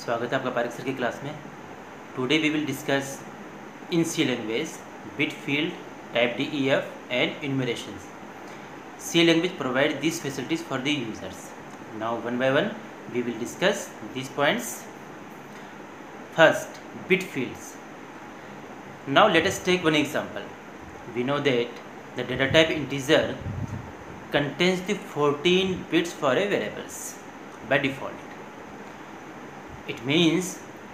स्वागत है आपका पारिक सर की क्लास में। Today we will discuss in C language bit field, type DEF and enumerations. C language provide these facilities for the users. Now one by one we will discuss these points. First, bit fields. Now let us take one example. We know that the data type integer contains the 14 bits for a variables by default. It means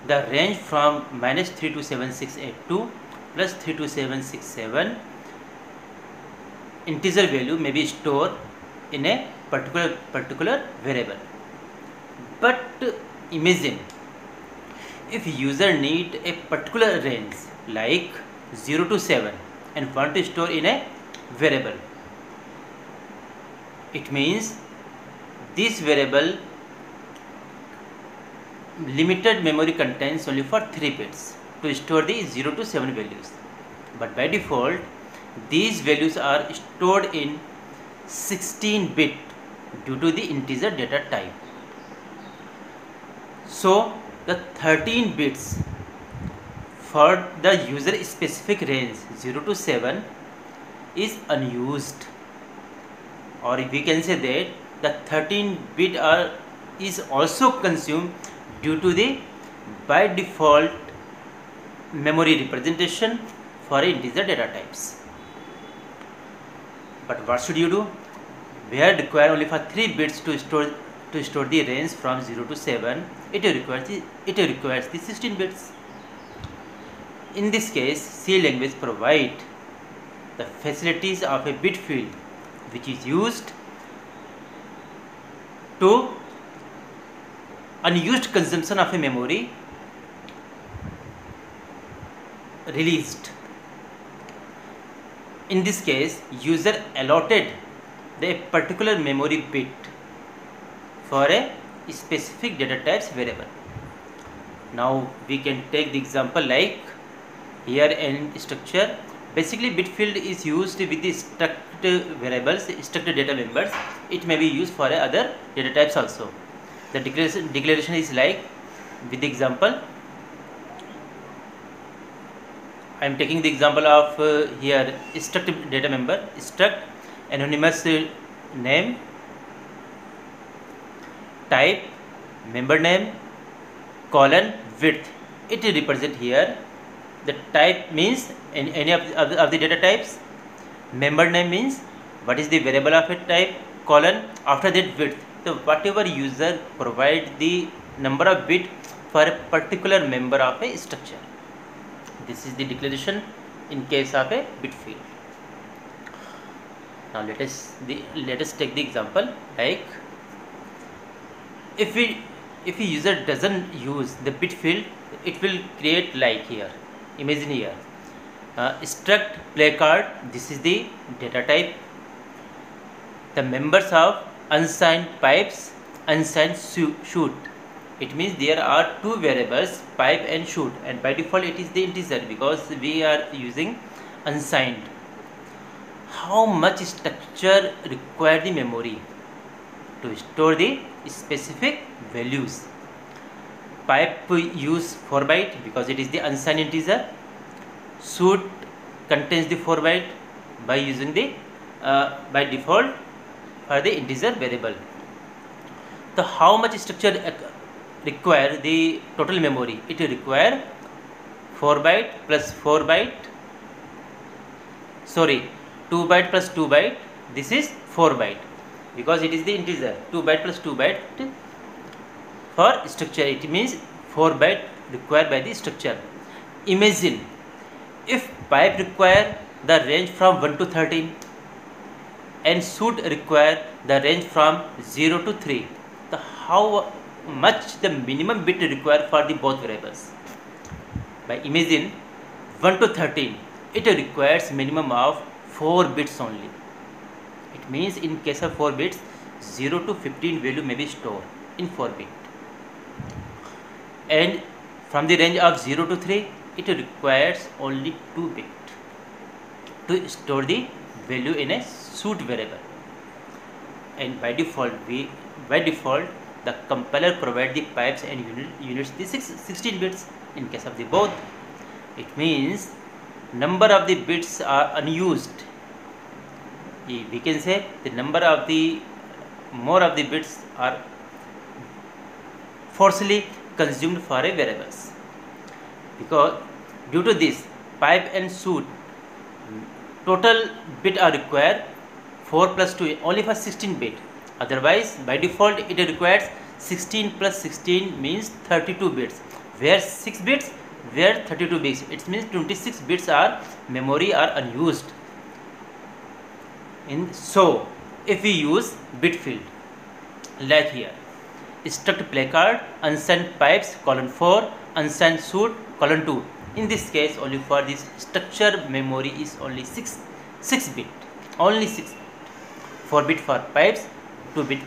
the range from -327,682 plus 32767 integer value may be stored in a particular variable. But imagine if user need a particular range like 0 to 7 and want to store in a variable. It means this variable limited memory contains only for 3 bits to store the 0 to 7 values, but by default these values are stored in 16 bit due to the integer data type. So the 13 bits for the user specific range 0 to 7 is unused, or we can say that the 13 bit is also consumed due to the by default memory representation for integer data types. But what should you do? We are required only for 3 bits to store the range from 0 to 7. It requires the 16 bits. In this case, C language provide the facilities of a bit field, which is used to unused consumption of a memory released. In this case, user allotted the particular memory bit for a specific data types variable. Now we can take the example like here in structure. Basically bit field is used with the struct variables, struct data members. It may be used for other data types also. The declaration is like, with the example I am taking the example of here struct data member, struct anonymous name, type, member name, colon, width. It represent here the type means any of the data types, member name means what is the variable of a type, colon, after that width. So whatever user provide the number of bit for a particular member of a structure. This is the declaration in case of a bit field. Now let us take the example like if a user doesn't use the bit field, it will create like here. Imagine here struct play card. This is the data type. The members of unsigned pipes, unsigned shoot. It means there are two variables, pipe and shoot, and by default it is the integer because we are using unsigned. How much structure require the memory to store the specific values? Pipe use 4 byte because it is the unsigned integer. Shoot contains the 4 byte by using the by default for the integer variable. So how much structure require the total memory? It require 4 byte plus 4 byte, sorry, 2 byte plus 2 byte. This is 4 byte because it is the integer. 2 byte plus 2 byte for structure. It means 4 byte required by the structure. Imagine if pipe require the range from 1 to 13 and shoot require the range from 0 to 3. So how much the minimum bit required for the both variables? By imagine 1 to 13, it requires minimum of 4 bits only. It means in case of 4 bits, 0 to 15 value may be stored in 4 bit. And from the range of 0 to 3, it requires only 2 bit to store the value in a shoot variable. And by default the compiler provide the pipes and units the 16 bits. In case of the both, it means number of the bits are unused. We can say the number of the more of the bits are forcibly consumed for a variables, because due to this pipe and shoot total bit are required 4 plus 2 only for 16 bit. Otherwise by default it requires 16 plus 16 means 32 bits, where 6 bits, where 32 bits. It means 26 bits are memory are unused. So if we use bit field like here, struct play card unsigned pipes colon 4 unsigned shoot colon 2. In this case only for this structure memory is only 6 bit, only 6, 4 bit for pipes, 2 bit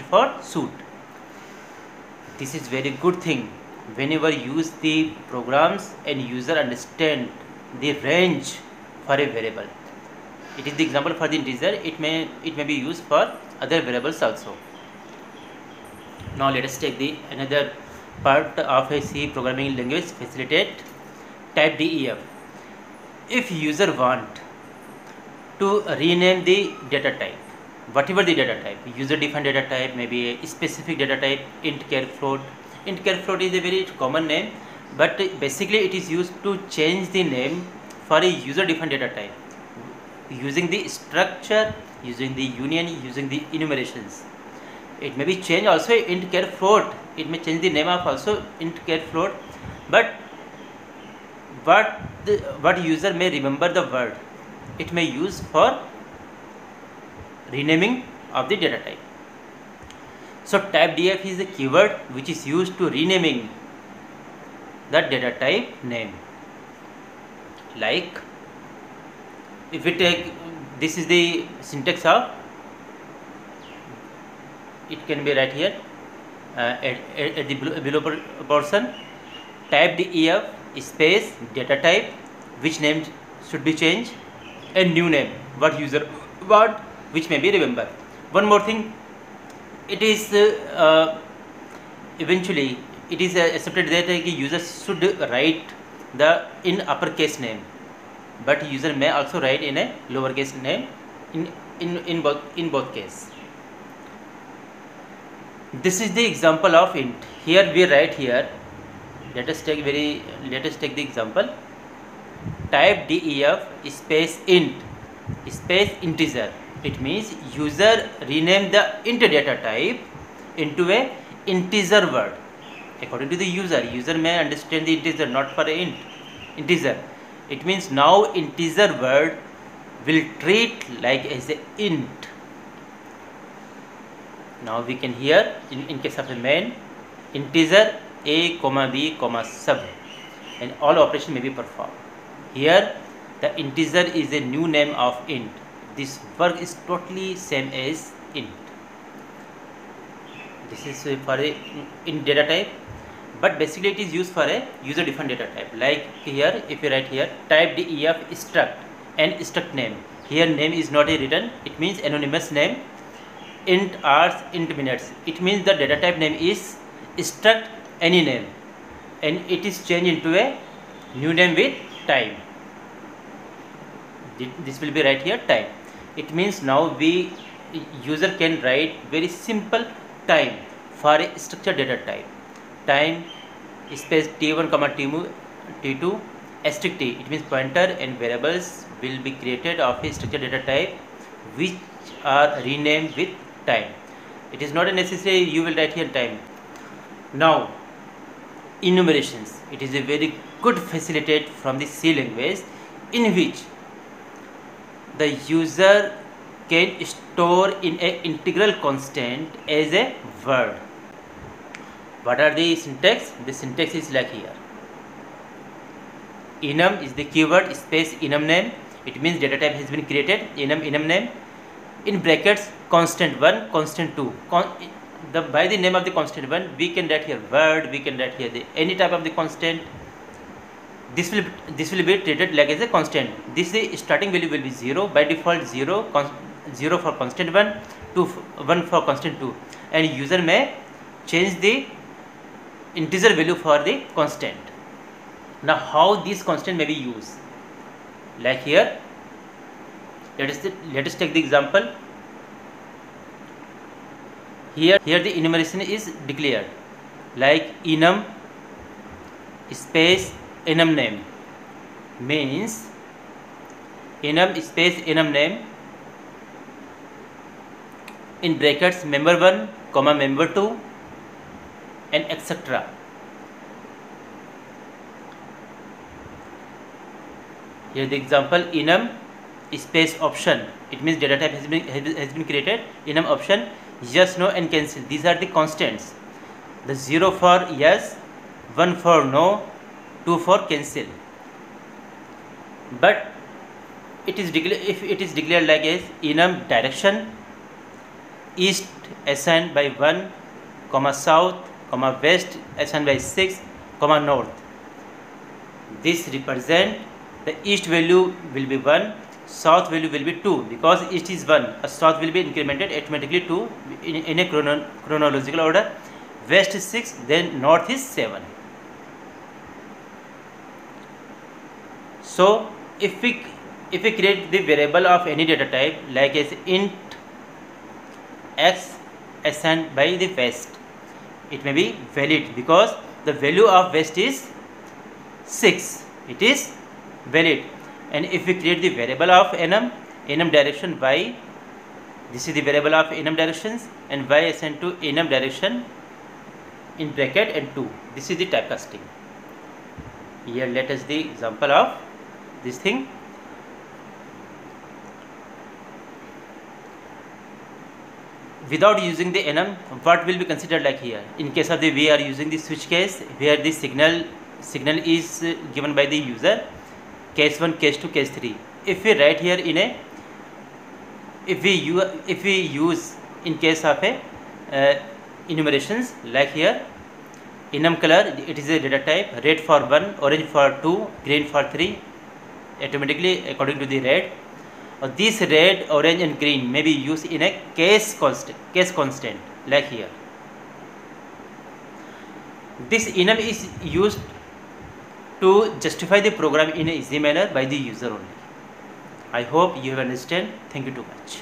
for shoot. This is very good thing whenever use the programs and user understand the range for a variable. It is the example for the integer. It may be used for other variables also. Now let us take the another part of a C programming language, facilitate type def. If user want to rename the data type, whatever the data type, user defined data type, maybe a specific data type, int char float. Int char float is a very common name, but basically it is used to change the name for a user defined data type using the structure, using the union, using the enumerations. It may be changed also int char float. It may change the name of also int char float, but what user may remember the word, it may use for renaming of the data type. So type def is a keyword which is used to renaming the data type name. Like if we take, this is the syntax of, it can be right here at the below portion, type def space data type, which name should be changed, and new name what user want, which may be remember. One more thing, it is eventually it is accepted that user should write the in uppercase name, but user may also write in a lowercase name in both case. This is the example of int. Here we write here, let us take the example, type def space int space integer. It means user rename the int data type into a integer word. According to the user may understand the integer, not for a integer. It means now integer word will treat like as a int. Now we can here in case of a main, integer a comma b comma sub, and all operation may be performed. Here the integer is a new name of int. This work is totally same as int. This is for a int data type, but basically it is used for a user defined data type. Like here, if you write here type def struct and struct name, here name is not a written, it means anonymous name, int hours, int minutes. It means the data type name is struct any name, and it is changed into a new name with time. This will be right here time. It means now user can write very simple time for a structured data type. Time space t1 comma t2 asterisk t. It means pointer, and variables will be created of a structured data type which are renamed with time. It is not necessary you will write here time. Now enumerations. It is a very good facilitate from the C language, in which the user can store in a integral constant as a word. What are the syntax? The syntax is like here. Enum is the keyword space enum name. It means data type has been created, enum name, in brackets constant 1, constant 2. By the name of the constant 1 we can write here word, we can write here any type of the constant. This will be treated like as a constant. This starting value will be 0 by default, 0 for constant 1, 1 for constant 2. and user may change the integer value for the constant. Now how this constant may be used? Like here, let us take the example. Here the enumeration is declared like enum space enum name, means enum space enum name in brackets member 1 comma member 2 and etc. Here the example enum space option, it means data type has been created. Enum option yes, no and cancel, these are the constants. The 0 for yes, 1 for no, 2 for cancel. But it is if it is declared like as enum direction east assigned by 1 comma south comma west assigned by 6 comma north, this represent the east value will be 1, south value will be 2, because east is 1, south will be incremented automatically 2 in a chronological order, west is 6, then north is 7. So if we create the variable of any data type like as int x assigned by the west, it may be valid because the value of west is 6, it is valid. And if we create the variable of enum direction y, this is the variable of enum directions, and y assigned to enum direction in bracket and 2, this is the typecasting. Here let us the example of this thing. Without using the enum, what will be considered like here? In case of the we are using the switch case where the signal is given by the user, case 1, case 2, case 3. If we write here in a, if we use in case of a enumerations like here, enum color, it is a data type, red for 1, orange for 2, green for 3, automatically according to the red. This red, orange and green may be used in a case constant like here. This enum is used to justify the program in an easy manner by the user only. I hope you have understand. Thank you too much.